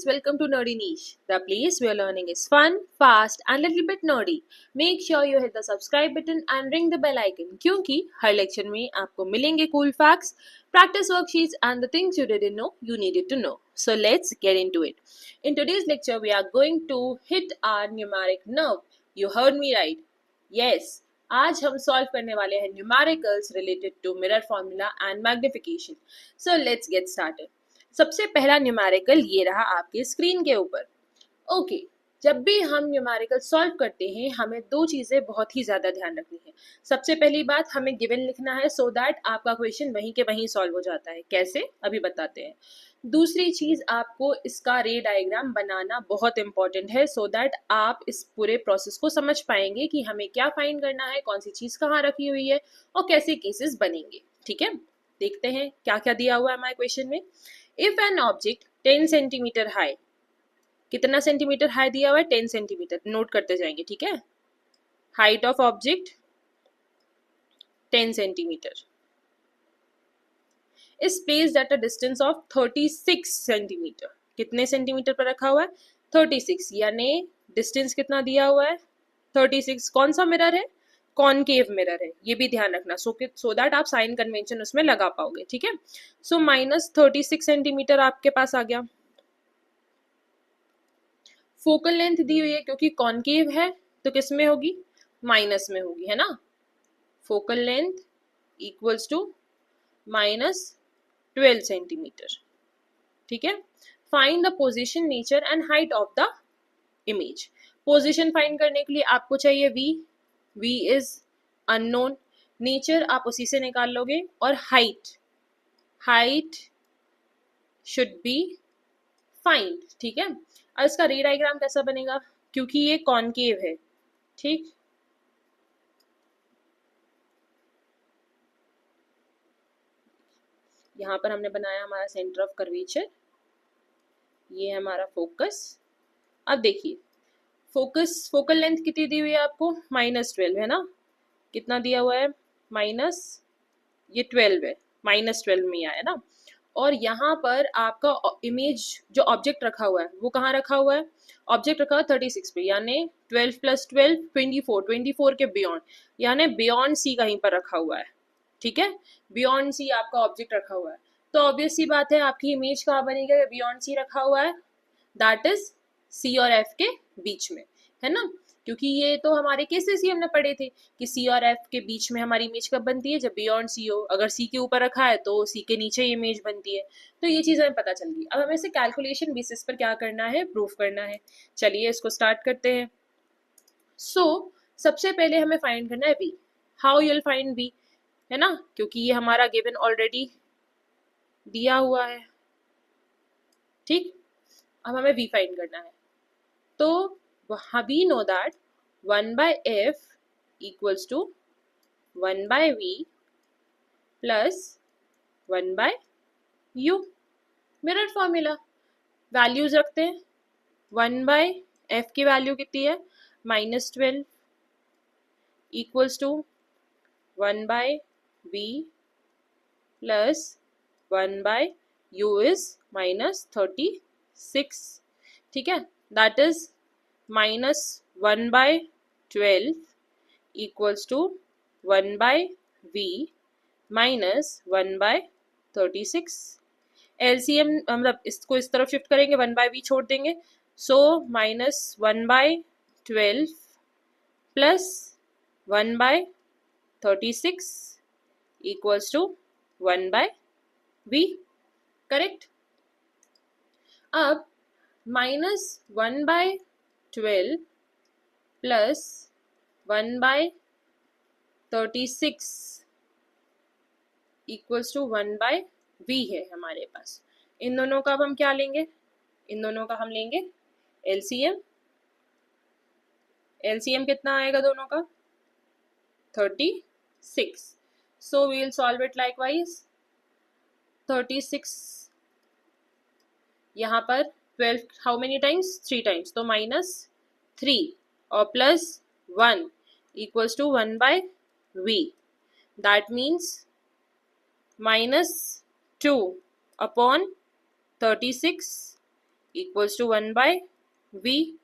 welcome to Nerdy Niche, the place where learning is fun, fast and little bit nerdy. Make sure you hit the subscribe button and ring the bell icon क्योंकि हर lecture में आपको मिलेंगे cool facts, practice worksheets and the things you didn't know you needed to know. So let's get into it. In today's lecture, we are going to hit our numeric nerve. You heard me right. Yes. आज हम solve करने वाले हैं numericals related to mirror formula and magnification. So let's get started. सबसे पहला numerical ये रहा आपके स्क्रीन के ऊपर. ओके, जब भी हम न्यूमेरिकल सॉल्व करते हैं हमें दो चीज़ें बहुत ही ज़्यादा ध्यान रखनी है. सबसे पहली बात, हमें गिवन लिखना है सो दैट आपका क्वेश्चन वहीं के वहीं सॉल्व हो जाता है. कैसे, अभी बताते हैं. दूसरी चीज़, आपको इसका रे डायग्राम बनाना बहुत इंपॉर्टेंट है सो दैट आप इस पूरे प्रोसेस को समझ पाएंगे कि हमें क्या फाइंड करना है, कौन सी चीज़ कहाँ रखी हुई है और कैसे केसेस बनेंगे. ठीक है, देखते हैं क्या क्या दिया हुआ है हमारे क्वेश्चन में. If an object 10 centimetre high, कितना सेंटीमीटर हाई दिया हुआ है? 10 सेंटीमीटर. नोट करते जाएंगे. ठीक है, height of object 10 centimetre is placed at a distance of 36 centimetre. कितने सेंटीमीटर पर रखा हुआ है? 36. यानी डिस्टेंस कितना दिया हुआ है? 36. कौन सा मिरर है? कॉनकेव मिरर है. ये भी ध्यान रखना सो दैट आप साइन कन्वेंशन उसमें लगा पाओगे. ठीक है, सो -36 सेंटीमीटर आपके पास आ गया. फोकल लेंथ दी हुई है क्योंकि कॉनकेव है तो किस में होगी? माइनस में होगी, है ना. Focal length equals to -12 centimetre. ठीक है, find the position, nature and height of the image. Position find करने के लिए आपको चाहिए v इज अननोन. नेचर आप उसी से निकाल लोगे और हाइट शुड बी फाइंड. ठीक है, और इसका रे डायग्राम कैसा बनेगा? क्योंकि ये कॉनकेव है. ठीक, यहाँ पर हमने बनाया हमारा सेंटर ऑफ कर्वेचर. ये है हमारा फोकस. अब देखिए, फोकल लेंथ कितनी दी हुई है आपको? -12 है ना. कितना दिया हुआ है? ये 12 है. -12 में आया ना. और यहाँ पर आपका इमेज जो ऑब्जेक्ट रखा हुआ है वो कहाँ रखा हुआ है? ऑब्जेक्ट रखा हुआ है 36 पे, यानी 12 + 12 24 के बियॉन्ड, यानी बियॉन्ड सी कहीं पर रखा हुआ है. ठीक है, बियॉन्ड सी आपका ऑब्जेक्ट रखा हुआ है. तो ऑब्वियस सी बात है आपकी इमेज कहाँ बनेगा? बियॉन्ड सी रखा हुआ है, दैट इज सी और एफ के बीच में, है ना. क्योंकि ये तो हमारे केसेस ही हमने पढ़े थे कि सी और एफ के बीच में हमारी इमेज कब बनती है? जब बियॉन्ड सी हो. अगर सी के ऊपर रखा है तो सी के नीचे इमेज बनती है. तो ये चीज़ हमें पता चल गई. अब हमें इसे कैलकुलेशन बेसिस पर क्या करना है? प्रूफ करना है. चलिए इसको स्टार्ट करते हैं. सो सबसे पहले हमें फाइंड करना है v. How you'll find v, है ना, क्योंकि ये हमारा गिवन ऑलरेडी दिया हुआ है. ठीक, अब हमें v फाइंड करना है. तो we know that 1/f equals to 1/v plus 1/u. Mirror formula. Values रखते हैं. 1/f की वैल्यू कितनी है? -12 equals to 1/v plus 1/u is -36. ठीक है, that is -1/12 equals to 1/v minus 1/36. LCM मतलब इसको इस तरफ शिफ्ट करेंगे, 1/v छोड़ देंगे. सो -1/12 plus 1/36 equals to 1/v. Correct. अब -1/12 प्लस 1/36 इक्वल्स टू 1/v है हमारे पास. इन दोनों का अब हम क्या लेंगे? इन दोनों का हम लेंगे LCM. LCM कितना आएगा दोनों का? 36. So we will solve it likewise. 36 यहाँ पर 12 हाउ मेनी टाइम्स? 3 टाइम्स. तो -3 और +1 equals to 1/v. That means -2 upon 36 equals to 1 by v.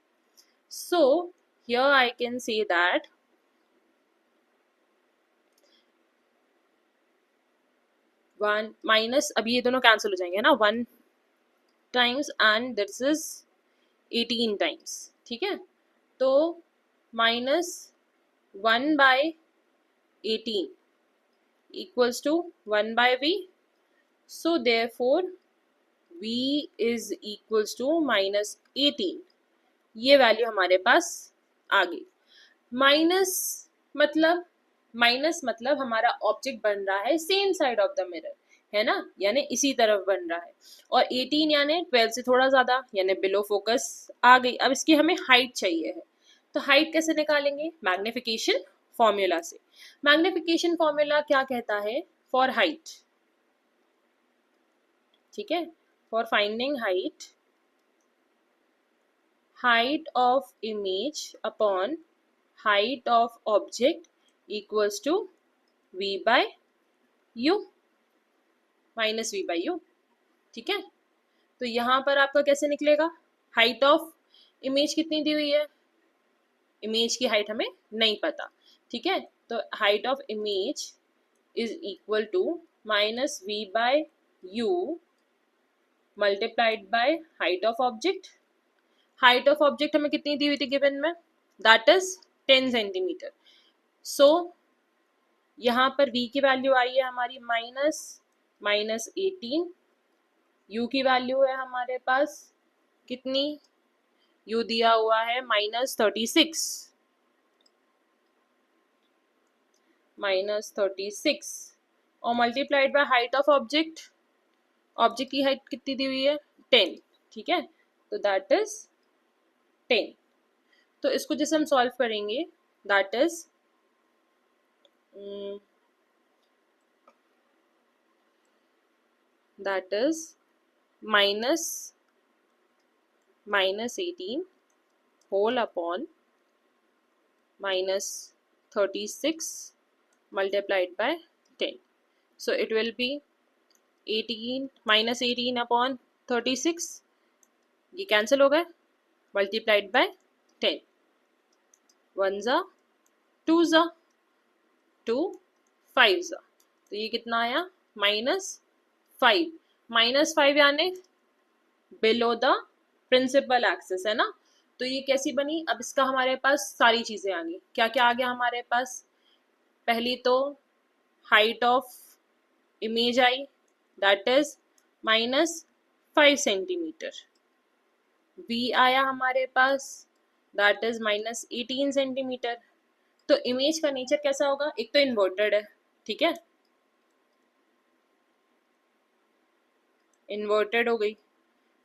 So here I can say that one minus, अभी ये दोनों कैंसिल हो जाएंगे ना, 1 times and this is 18 times, ठीक है। तो minus 1 by 18 equals to 1 by v. So therefore v is equals to minus 18. ये वैल्यू हमारे पास आ गई. माइनस मतलब हमारा ऑब्जेक्ट बन रहा है same side of the mirror, है ना, यानी इसी तरफ बन रहा है. और 18 यानी 12 से थोड़ा ज्यादा, यानी बिलो फोकस आ गई. अब इसकी हमें हाइट चाहिए है, तो हाइट कैसे निकालेंगे? मैग्निफिकेशन फॉर्मूला से. मैग्निफिकेशन फॉर्मूला क्या कहता है? फॉर हाइट, ठीक है, for finding height of image upon height of object equals to v by u minus v by u, ठीक है. तो यहाँ पर आपका कैसे निकलेगा? हाइट ऑफ इमेज कितनी दी हुई है? इमेज की हाइट हमें नहीं पता, ठीक है. तो height of image is equal to minus v by u multiplied by height of object. Height of object हमें कितनी दी हुई थी गिवन में? That is 10 centimetre. सो यहाँ पर v की वैल्यू आई है हमारी माइनस 18. u की वैल्यू है हमारे पास कितनी? u दिया हुआ है माइनस 36 और multiplied by height of object. Object की हाइट कितनी दी हुई है? 10, ठीक है. तो दैट इज 10. तो इसको जैसे हम सॉल्व करेंगे, that is minus 18 whole upon minus 36 multiplied by 10. So it will be 18 minus 18 upon 36. ये कैंसिल हो गए, मल्टीप्लाइड बाय 10. 1 ज़ा 2 ज़ा 2 5 ज़ा, तो ये कितना आया? -5 यानी बिलो द प्रिंसिपल एक्सिस, है ना. तो ये कैसी बनी? अब इसका हमारे पास सारी चीजें आ गई. क्या क्या आ गया हमारे पास? पहली तो height of image I, that is -5 centimetre. v आया हमारे पास, दैट इज -18 सेंटीमीटर. तो इमेज का नेचर कैसा होगा? एक तो इन्वर्टेड है, ठीक है, इन्वर्टेड हो गई.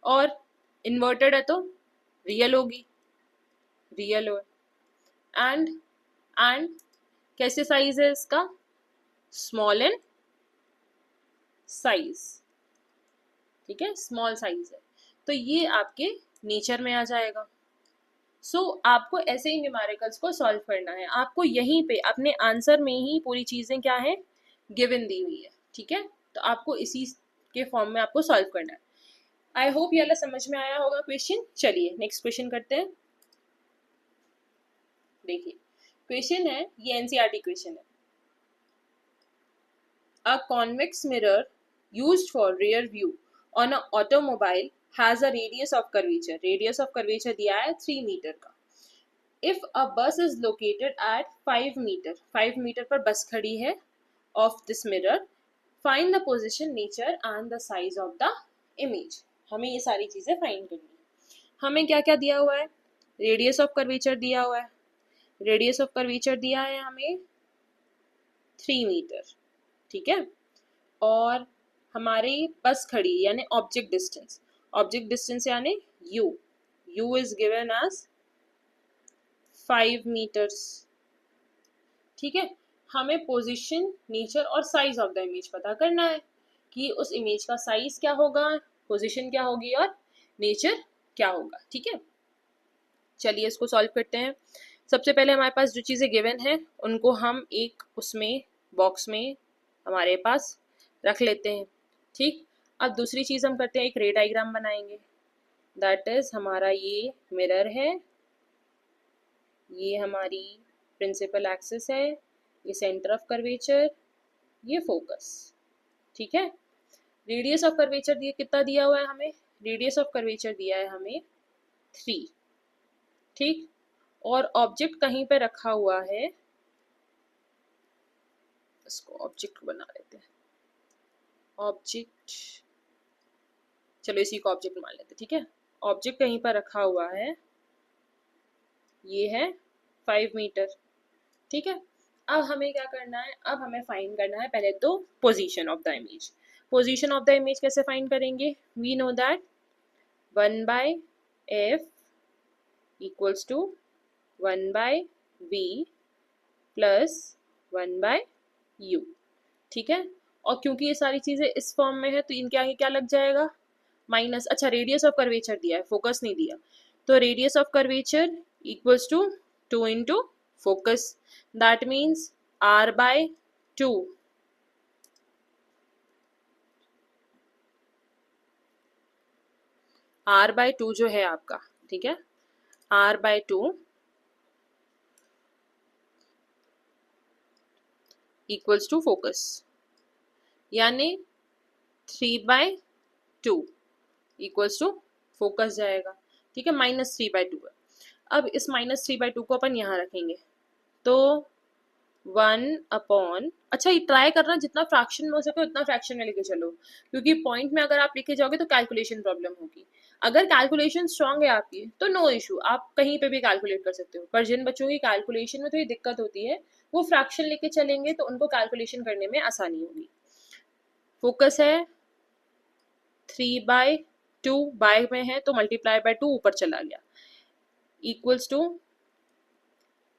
और इन्वर्टेड है तो रियल होगी, रियल हो. एंड कैसे साइज है इसका? स्मॉल इन साइज, ठीक है, स्मॉल साइज है. तो ये आपके नेचर में आ जाएगा. सो आपको ऐसे ही न्यूमेरिकल्स को सॉल्व करना है. आपको यहीं पे अपने आंसर में ही पूरी चीजें क्या है? गिवन दी हुई है, ठीक है. तो आपको इसी के फॉर्म में आपको सॉल्व करना है. आई होप ये वाला समझ में आया होगा क्वेश्चन. चलिए नेक्स्ट क्वेश्चन करते हैं. देखिए क्वेश्चन है, ये एनसीईआरटी क्वेश्चन है. A convex mirror used for rear view on a automobile has a radius of curvature. Radius of curvature दिया है 3 मीटर का. इफ अ बस इज लोकेटेड एट 5 मीटर पर बस खड़ी है of this mirror, find the position, nature and the size of the image. हमें ये सारी चीजें फाइंड करनी है. हमें क्या क्या दिया हुआ है? रेडियस ऑफ कर्वेचर दिया हुआ है. रेडियस ऑफ कर्वेचर दिया है हमें 3 मीटर, ठीक है. और हमारी बस खड़ी यानी ऑब्जेक्ट डिस्टेंस यानी u is given as 5 metres, ठीक है. हमें पोजीशन, नेचर और साइज ऑफ द इमेज पता करना है कि उस इमेज का साइज क्या होगा, पोजीशन क्या होगी और नेचर क्या होगा, ठीक है. चलिए इसको सॉल्व करते हैं. सबसे पहले हमारे पास जो चीज़ें गिवन है उनको हम एक उसमें बॉक्स में हमारे पास रख लेते हैं, ठीक. अब दूसरी चीज़ हम करते हैं, एक रे डायग्राम बनाएंगे. दैट इज हमारा ये मिरर है, ये हमारी प्रिंसिपल एक्सिस है, ये सेंटर ऑफ कर्वेचर, ये फोकस। ठीक है, रेडियस ऑफ कर्वेचर दिए कितना दिया हुआ है हमें, रेडियस ऑफ कर्वेचर दिया है हमें 3। ठीक, और ऑब्जेक्ट कहीं पे रखा हुआ है, इसको ऑब्जेक्ट बना लेते हैं, ऑब्जेक्ट, चलो इसी को ऑब्जेक्ट मान लेते हैं। ठीक है, ऑब्जेक्ट कहीं पर रखा हुआ है, ये है 5 मीटर। ठीक है, अब हमें क्या करना है, अब हमें फाइंड करना है पहले तो position of the image. Position of the image कैसे फाइंड करेंगे, we know that 1/f equals to 1/v plus 1/u। ठीक है, और क्योंकि ये सारी चीजें इस फॉर्म में है तो इनके आगे क्या लग जाएगा, माइनस। अच्छा, रेडियस ऑफ कर्वेचर दिया है, फोकस नहीं दिया, तो radius of curvature equals to 2 into focus, that means r/2। r/2 जो है आपका, ठीक है, r/2 इक्वल्स टू फोकस, यानी 3/2 इक्वल्स टू फोकस जाएगा। ठीक है, -3/2 है। अब इस -3/2 को अपन यहाँ रखेंगे, तो 1/, अच्छा ये ट्राई करना जितना फ्रैक्शन में हो सके उतना फ्रैक्शन में लेके चलो, क्योंकि पॉइंट में अगर आप लेके जाओगे तो कैलकुलेशन प्रॉब्लम होगी। अगर कैलकुलेशन स्ट्रांग है आपकी तो नो इशू, आप कहीं पे भी कैलकुलेट कर सकते हो, पर जिन बच्चों की कैलकुलेशन में थोड़ी दिक्कत होती है वो फ्रैक्शन लेके चलेंगे तो उनको कैलकुलेशन करने में आसानी होगी। फोकस है 3/2, बाय में है तो मल्टीप्लाई बाय 2 ऊपर चला गया, इक्वल्स टू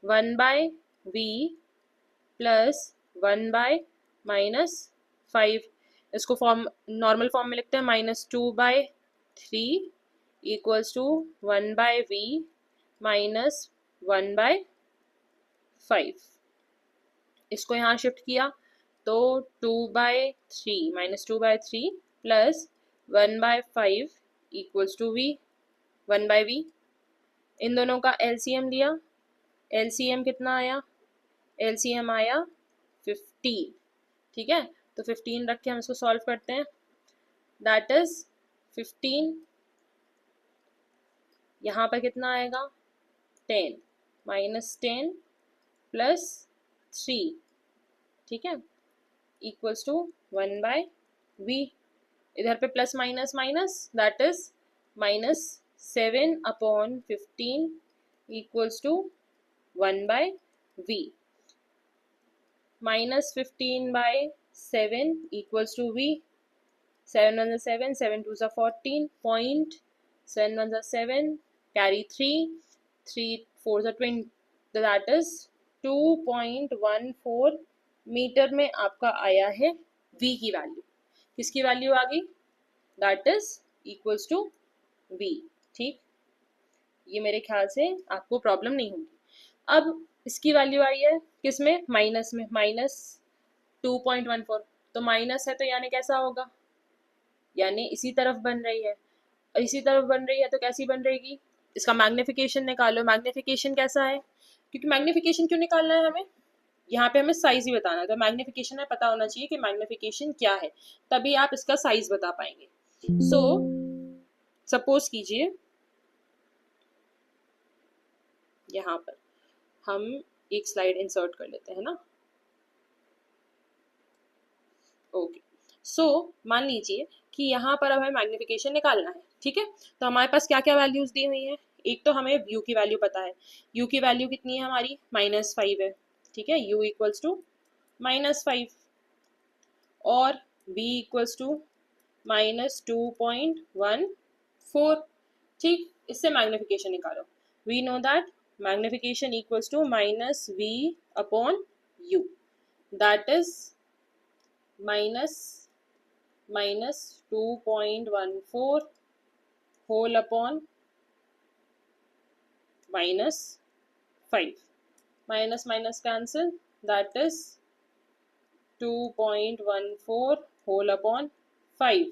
1/v प्लस 1/-5, इसको फॉर्म नॉर्मल फॉर्म में लिखते हैं, -2/3 इक्वल्स टू 1/v माइनस 1/5। इसको यहाँ शिफ्ट किया तो 2/3 -2/3 plus 1/5 equals to v, 1/v। इन दोनों का एलसीएम लिया, एलसीएम कितना आया, एलसीएम आया 15। ठीक है, तो 15 रख के हम इसको सॉल्व करते हैं, दैट इज 15, यहाँ पर कितना आएगा 10, -10 प्लस 3, ठीक है, इक्वल्स टू 1/v। इधर पे plus minus minus, that is -7/15 equals to 1/v। -15/7 equals to v, 7 1 7, 7 2 14, point 7 1 7, carry 3, 3 4 20, that is 2.14 metre में आपका आया है v की वैल्यू। किसकी वैल्यू आ गई, that is equals to v। ठीक, ये मेरे ख्याल से आपको प्रॉब्लम नहीं होगी। अब इसकी वैल्यू आई है किसमें, माइनस में, -2.14, तो माइनस है तो यानी कैसा होगा, यानी इसी तरफ बन रही है, और इसी तरफ बन रही है तो कैसी बन रहेगी, इसका मैग्निफिकेशन निकालो। मैग्निफिकेशन कैसा है, क्योंकि मैग्निफिकेशन क्यों निकालना है हमें, यहाँ पे हमें साइज ही बताना है, तो मैग्निफिकेशन में पता होना चाहिए कि मैग्निफिकेशन क्या है, तभी आप इसका साइज बता पाएंगे। सो सपोज कीजिए यहाँ पर हम एक स्लाइड इंसर्ट कर लेते हैं ना, ओके। सो मान लीजिए कि यहाँ पर अब हमें मैग्निफिकेशन निकालना है। ठीक है, तो हमारे पास क्या क्या वैल्यूज दी हुई हैं, एक तो हमें यू की वैल्यू पता है, यू की वैल्यू कितनी है हमारी, -5 है। ठीक है, यू इक्वल्स टू -5, और v इक्वल्स टू -2.14। ठीक, इससे मैग्निफिकेशन निकालो, we know that magnification equals to -v/u, that is -2.14 whole upon -5, minus minus cancel, that is 2.14 whole upon 5।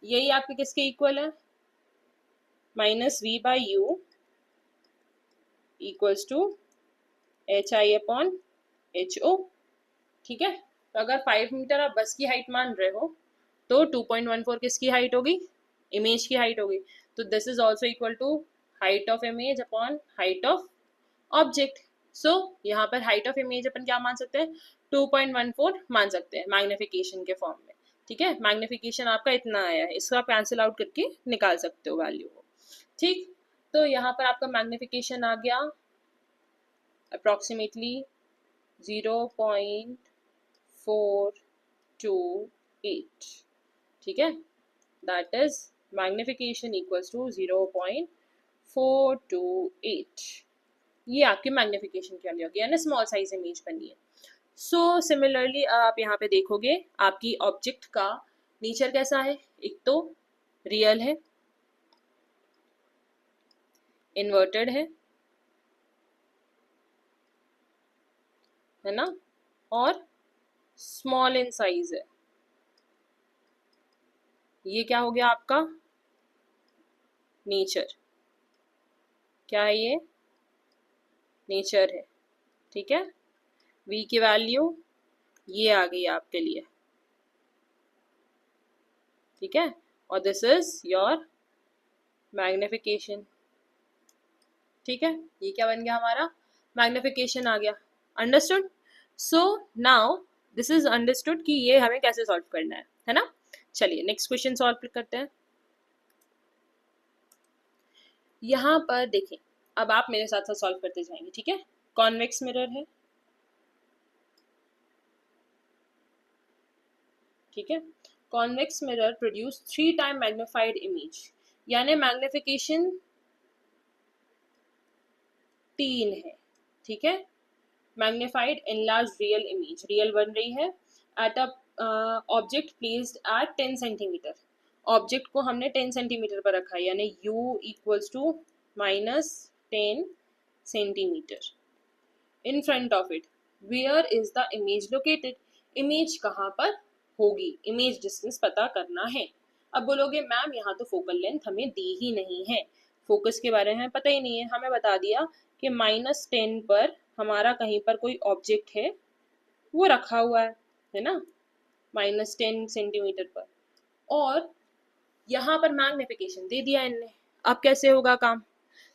यही आपके किसके इक्वल है, minus V by U equals to H I upon H O. ठीक है, तो अगर 5 metre आप बस की हाइट मान रहे हो तो 2.14 किसकी हाइट होगी, इमेज की हाइट होगी। तो this is also equal to height of image upon height of object. So यहाँ पर हाइट ऑफ इमेज अपन क्या मान सकते हैं, 2.14 मान सकते हैं मैग्निफिकेशन के फॉर्म में। ठीक है, मैग्निफिकेशन आपका इतना आया है, इसको आप कैंसिल आउट करके निकाल सकते हो वैल्यू को। ठीक, तो यहाँ पर आपका मैग्निफिकेशन आ गया अप्रॉक्सीमेटली 0.428। ठीक है, that is magnification equals to 0.428। ये आपकी मैग्निफिकेशन की वैल्यू होगी, यानी स्मॉल साइज इमेज बनी है। सो सिमिलरली आप यहाँ पे देखोगे आपकी ऑब्जेक्ट का नेचर कैसा है, एक तो रियल है, इन्वर्टेड है ना, और स्मॉल इन साइज है। ये क्या हो गया आपका नेचर, क्या है ये, नेचर है। ठीक है, v की वैल्यू ये आ गई आपके लिए। ठीक है, और दिस इज योर मैग्निफिकेशन। ठीक है, ये क्या बन गया हमारा, मैग्निफिकेशन आ गया। Understood. So now this is understood कि ये हमें कैसे सॉल्व करना है ना। चलिए नेक्स्ट क्वेश्चन सॉल्व करते हैं। यहाँ पर देखें, अब आप मेरे साथ साथ सॉल्व करते जाएंगे। ठीक है, कॉन्वेक्स मिरर है। ठीक है, convex mirror produce 3 time magnified image, यानी मैग्निफिकेशन 3 है। ठीक है, magnified enlarge real image, real बन रही है at a object placed at 10 centimetre. ऑब्जेक्ट को हमने 10 सेंटीमीटर पर रखा है, यानी u equals to -10 centimetre. In front of it where is the image located, image कहाँ पर होगी, इमेज डिस्टेंस पता करना है। अब बोलोगे मैम यहाँ तो फोकल लेंथ हमें दी ही नहीं है, फोकस के बारे में पता ही नहीं है, हमें बता दिया कि -10 पर हमारा कहीं पर कोई ऑब्जेक्ट है वो रखा हुआ है ना, -10 सेंटीमीटर पर, और यहाँ पर मैग्निफिकेशन दे दिया इनने। अब कैसे होगा काम,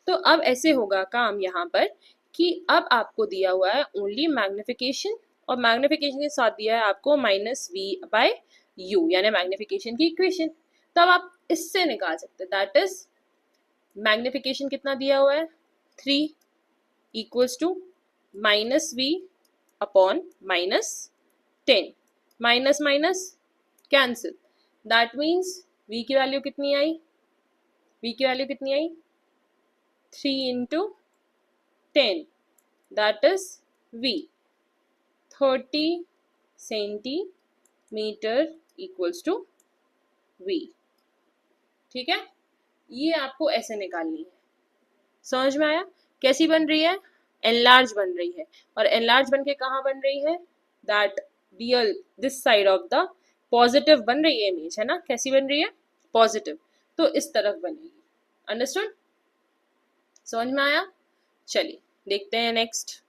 तो अब ऐसे होगा काम यहाँ पर कि अब आपको दिया हुआ है ओनली मैग्निफिकेशन, और मैग्निफिकेशन के साथ दिया है आपको -v/u, यानी मैग्निफिकेशन की इक्वेशन। तब आप इससे निकाल सकते हैं, दैट इज मैग्निफिकेशन कितना दिया हुआ है 3 equals to -v upon -10, minus minus cancel, that means v की वैल्यू कितनी आई, v की वैल्यू कितनी आई 3 into 10, that is v 30 centimetre equals to v। ठीक है, ये आपको ऐसे निकालनी है। समझ में आया कैसी बन रही है, एनलार्ज बन रही है, और एनलार्ज बन के कहाँ बन रही है, that real this side of the positive बन रही है इमेज, है ना, कैसी बन रही है पॉजिटिव, तो इस तरफ बनेगी। अंडरस्टूड, समझ में आया। चलिए देखते हैं नेक्स्ट।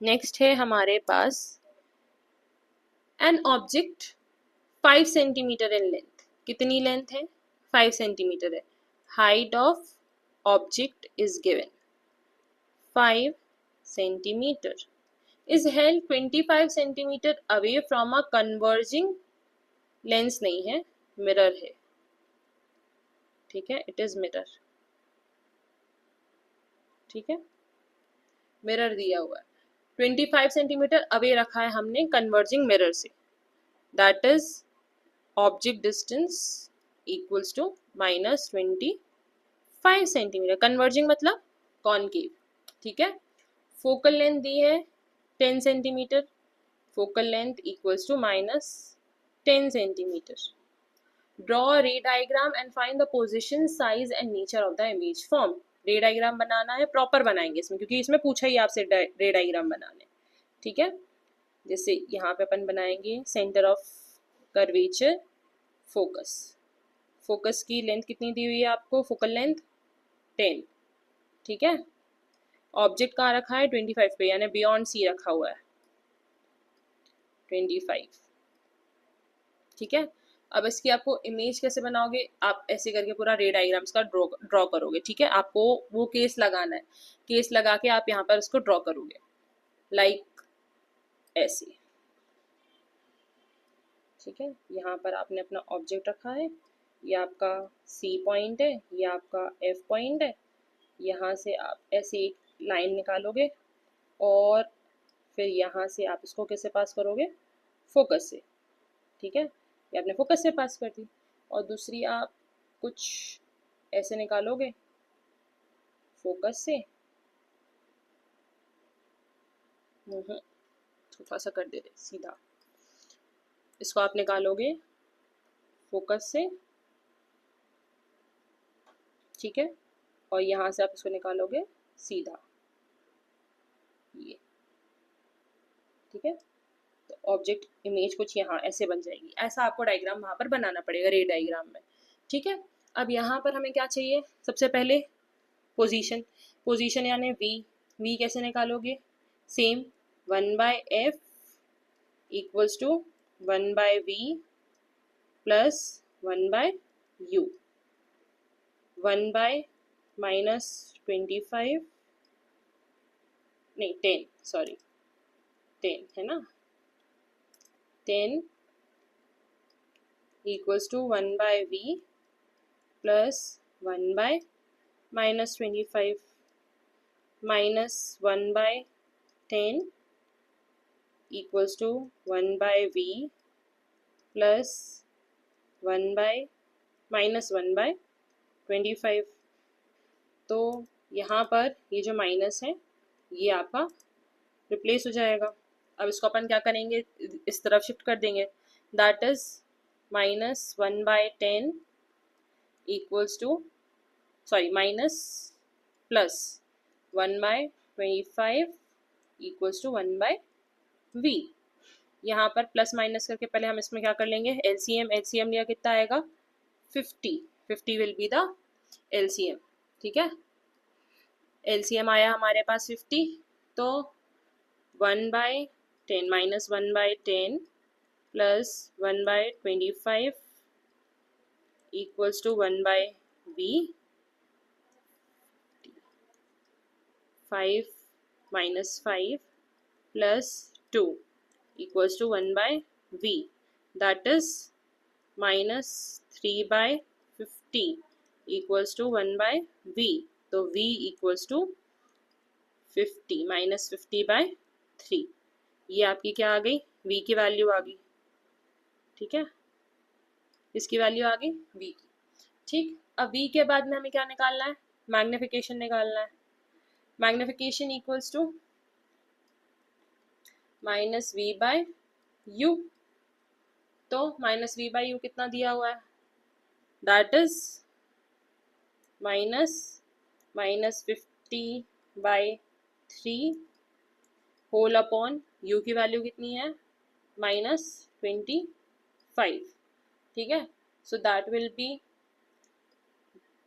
नेक्स्ट है हमारे पास an object 5 centimetre in length, कितनी लेंथ है 5 सेंटीमीटर है, height of object is given 5 centimetre, is held 25 centimetre away from a converging lens, नहीं है मिरर है। ठीक है, इट इज मिरर। ठीक है, मिरर दिया हुआ है, 25 सेंटीमीटर अवे रखा है हमने कन्वर्जिंग मिरर से, that is object distance equals to -25 centimetre, converging मतलब कॉनकेव। ठीक है, फोकल लेंथ दी है 10 centimetre, focal length equals to -10 centimetre. Draw ray diagram and find the position, size and nature of the image form. Ray diagram बनाना है, proper बनाएंगे इसमें, क्योंकि इसमें पूछा ही आपसे रे डायग्राम बनाने। ठीक है, जैसे यहाँ पे अपन बनाएंगे centre of curvature, focus, focus की लेंथ कितनी दी हुई है आपको, फोकल लेंथ 10, ठीक है। ऑब्जेक्ट कहाँ रखा है, 25 पे, यानी बियॉन्ड सी रखा हुआ है 25, ठीक है। अब इसकी आपको इमेज कैसे बनाओगे, आप ऐसे करके पूरा रे डायग्राम्स का ड्रॉ करोगे, ठीक है। आपको वो केस लगाना है, केस लगा के आप यहाँ पर उसको ड्रॉ करोगे लाइक ऐसे, ठीक है। यहाँ पर आपने अपना ऑब्जेक्ट रखा है, ये आपका सी पॉइंट है, ये आपका एफ पॉइंट है। यहाँ से आप ऐसे एक लाइन निकालोगे और फिर यहाँ से आप इसको कैसे पास करोगे, फोकस से, ठीक है। ये आपने फोकस से पास कर दी। और दूसरी आप कुछ ऐसे निकालोगे फोकस से, थोड़ा सा कर दे रहे सीधा, इसको आप निकालोगे फोकस से, ठीक है। और यहाँ से आप इसको निकालोगे सीधा, ये, ठीक है। तो ऑब्जेक्ट इमेज कुछ यहाँ ऐसे बन जाएगी। ऐसा आपको डायग्राम वहाँ पर बनाना पड़ेगा रे डायग्राम में, ठीक है। अब यहाँ पर हमें क्या चाहिए, सबसे पहले पोजीशन, पोजीशन यानी वी, वी कैसे निकालोगे, same 1/f equals to 1/v plus 1/u, 1 minus 25, नहीं 10, सॉरी 10 है ना, 10 equals to 1/v plus 1 minus 25 minus 1/10 equals to 1/v plus 1 minus 1/25। तो यहाँ पर ये जो माइनस है ये आपका रिप्लेस हो जाएगा। अब इसको अपन क्या करेंगे, इस तरफ शिफ्ट कर देंगे, that is minus 1/10 equals to, sorry minus plus 1/25 equals to 1/v। यहाँ पर प्लस माइनस करके पहले हम इसमें क्या कर लेंगे, एलसीएम, एलसीएम लिया कितना आएगा 50, 50 विल बी द एलसीएम, ठीक है। एलसीएम आया हमारे पास 50, तो 1/10 minus 1/10 plus 1/25 equals to 1/v, 5 minus 5 plus 2 equals to 1/v, that is minus 3/50 equals to 1/v। तो v equals to 50 माइनस 50/3, ये आपकी क्या आ गई, v की वैल्यू आ गई, ठीक है। इसकी वैल्यू आ गई v की, ठीक। अब v के बाद में हमें क्या निकालना है, मैग्निफिकेशन निकालना है। Magnification equals to minus v/u, तो माइनस v/u कितना दिया हुआ है, that is minus 50/3 whole upon u की वैल्यू कितनी है, -25, ठीक है। So that will be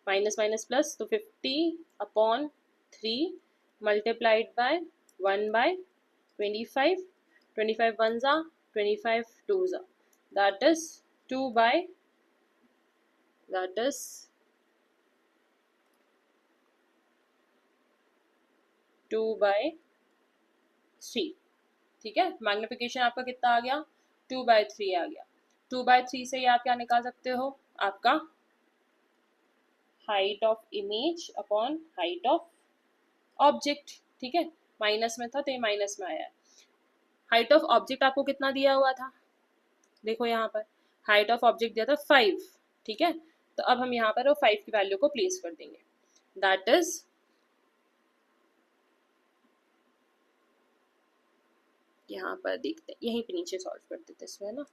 minus minus plus, तो 50/3 मल्टीप्लाइड बाय 1/25, 25 1 जा 25 2 जा, that is 2/3, ठीक है। मैग्निफिकेशन आपका कितना आ गया, 2/3 आ गया। 2/3 से ये आप क्या निकाल सकते हो, आपका height of image upon height of object, ठीक है। माइनस में था तो ये माइनस में आया है। हाइट ऑफ ऑब्जेक्ट आपको कितना दिया हुआ था, देखो यहाँ पर हाइट ऑफ ऑब्जेक्ट दिया था 5, ठीक है। तो अब हम यहाँ पर वो 5 की वैल्यू को प्लेस कर देंगे, दैट इज यहाँ पर देखते हैं, यहीं पे नीचे सॉल्व कर देते हैं इसमें, है ना।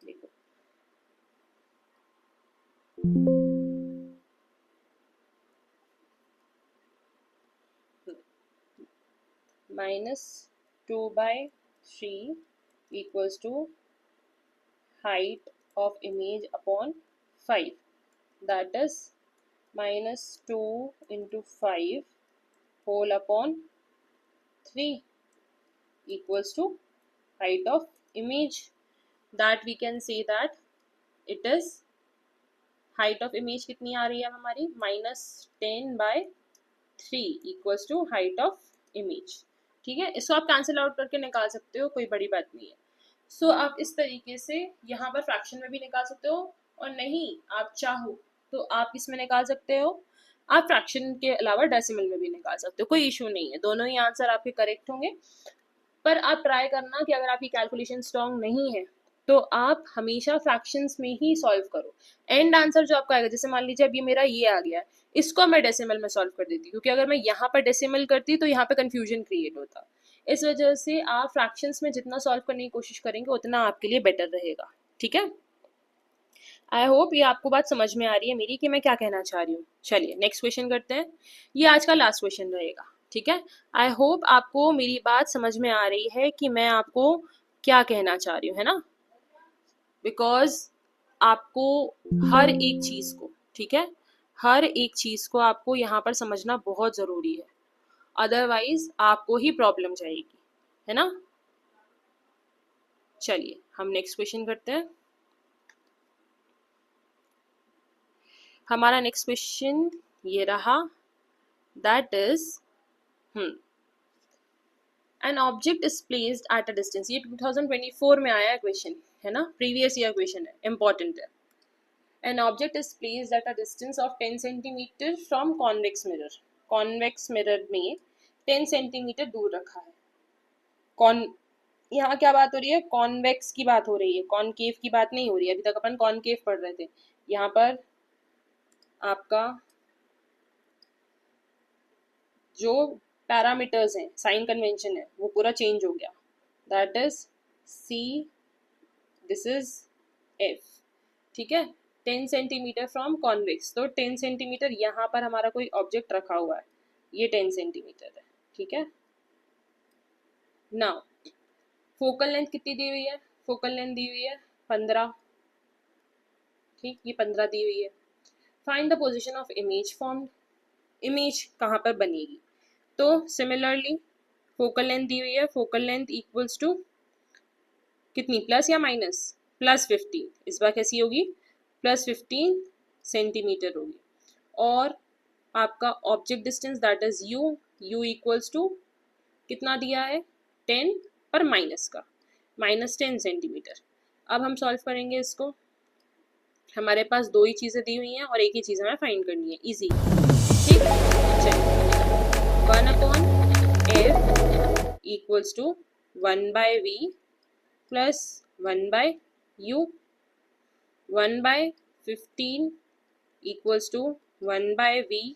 देखो -2/3 equals to height of image upon 5, that is -2 into 5 whole upon 3 equals to height of image. That we can say that it is height of image कितनी आ रही है हमारी -10/3 equals to height of image. ठीक है, इसको आप cancel out करके निकाल सकते हो, कोई बड़ी बात नहीं है. सो आप इस तरीके से यहाँ पर फ्रैक्शन में भी निकाल सकते हो, और नहीं आप चाहो तो आप इसमें निकाल सकते हो. आप फ्रैक्शन के अलावा डेसिमल में भी निकाल सकते हो, कोई इशू नहीं है, दोनों ही आंसर आपके करेक्ट होंगे. पर आप ट्राई करना कि अगर आपकी कैलकुलेशन स्ट्रॉन्ग नहीं है तो आप हमेशा फ्रैक्शंस में ही सॉल्व करो. एंड आंसर जो आपका आएगा, जैसे मान लीजिए अब ये मेरा ये आ गया है, इसको मैं डेसिमल में सॉल्व कर देती, क्योंकि अगर मैं यहाँ पर डेसिमल करती तो यहाँ पे कंफ्यूजन क्रिएट होता. इस वजह से आप फ्रैक्शंस में जितना सॉल्व करने की कोशिश करेंगे उतना आपके लिए बेटर रहेगा. ठीक है, आई होप ये आपको बात समझ में आ रही है मेरी कि मैं क्या कहना चाह रही हूँ. चलिए नेक्स्ट क्वेश्चन करते हैं, ये आज का लास्ट क्वेश्चन रहेगा. ठीक है, आई होप आपको मेरी बात समझ में आ रही है कि मैं आपको क्या कहना चाह रही हूँ, है ना. बिकॉज आपको हर एक चीज़ को, ठीक है, हर एक चीज़ को आपको यहाँ पर समझना बहुत ज़रूरी है, अदरवाइज आपको ही प्रॉब्लम जाएगी, है ना. चलिए हम नेक्स्ट क्वेश्चन करते हैं. हमारा नेक्स्ट क्वेश्चन ये रहा, that is an object is placed at a distance. ये 2024 में आया क्वेश्चन है ना, प्रीवियस ईयर क्वेश्चन है, इंपॉर्टेंट है. An object is placed at a distance of 10 centimetre from convex mirror. Convex mirror में 10 सेंटीमीटर दूर रखा है. कॉन यहाँ क्या बात हो रही है, कॉन्वेक्स की बात हो रही है, कॉनकेव की बात नहीं हो रही है. अभी तक अपन कॉनकेव पढ़ रहे थे, यहाँ पर आपका जो पैरामीटर्स हैं, साइन कन्वेंशन है, वो पूरा चेंज हो गया. That is C, this is F. ठीक है, 10 सेंटीमीटर फ्रॉम कॉन्वेक्स, तो 10 सेंटीमीटर यहाँ पर हमारा कोई ऑब्जेक्ट रखा हुआ है, ये 10 सेंटीमीटर है. ठीक है, नाउ फोकल लेंथ कितनी दी हुई है, फोकल लेंथ दी हुई है 15. ठीक, ये 15 दी हुई है. Find the position of image formed. Image कहाँ पर बनेगी, तो सिमिलरली फोकल लेंथ दी हुई है, फोकल लेंथ इक्वल्स टू कितनी, प्लस या माइनस, +15. इस बार कैसी होगी, +15 सेंटीमीटर होगी. और आपका object distance that is u, u equals to कितना दिया है 10 पर माइनस का, -10 सेंटीमीटर. अब हम सॉल्व करेंगे इसको. हमारे पास दो ही चीज़ें दी हुई हैं और एक ही चीज़ हमें फाइंड करनी है, इजी. ठीक, चलिए 1/f equals to 1/v plus 1/u. 1/15 equals to 1/v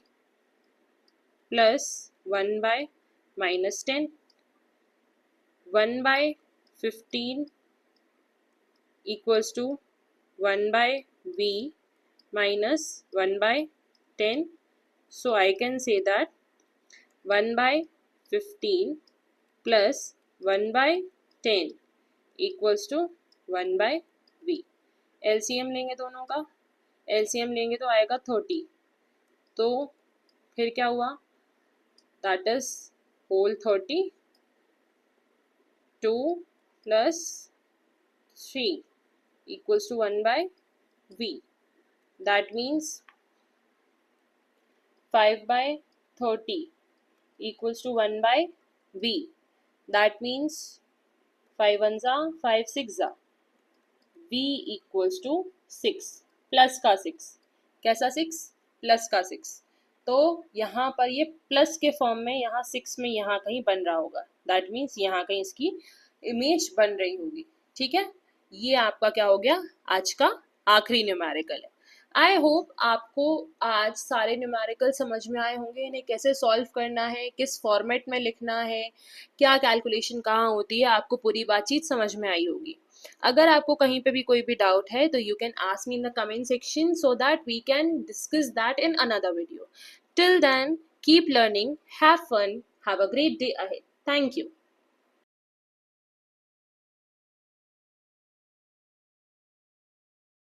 plus 1/-10. 1/15 equals to 1/v minus 1/10. So I can say that 1/15 plus 1/10 equals to 1/v. LCM लेंगे दोनों का, LCM लेंगे तो आएगा 30. तो फिर क्या हुआ, that is whole 30, 2 plus 3 equals to 1/v. That means 5/30 equals to 1/v. That means 5 1s are 5 6s are. v equals to 6 plus का 6. कैसा 6, प्लस का 6. तो यहाँ पर ये प्लस के फॉर्म में यहाँ 6 में यहाँ कहीं बन रहा होगा. दैट मीन्स यहाँ कहीं इसकी इमेज बन रही होगी. ठीक है, ये आपका क्या हो गया, आज का आखिरी न्यूमेरिकल है. आई होप आपको आज सारे न्यूमेरिकल समझ में आए होंगे, इन्हें कैसे सॉल्व करना है, किस फॉर्मेट में लिखना है, क्या कैलकुलेशन कहाँ होती है, आपको पूरी बातचीत समझ में आई होगी. अगर आपको कहीं पे भी कोई भी डाउट है तो you can ask me in the comment section so that we can discuss that in another video. Till then, keep learning, have fun, have a great day ahead. Thank you.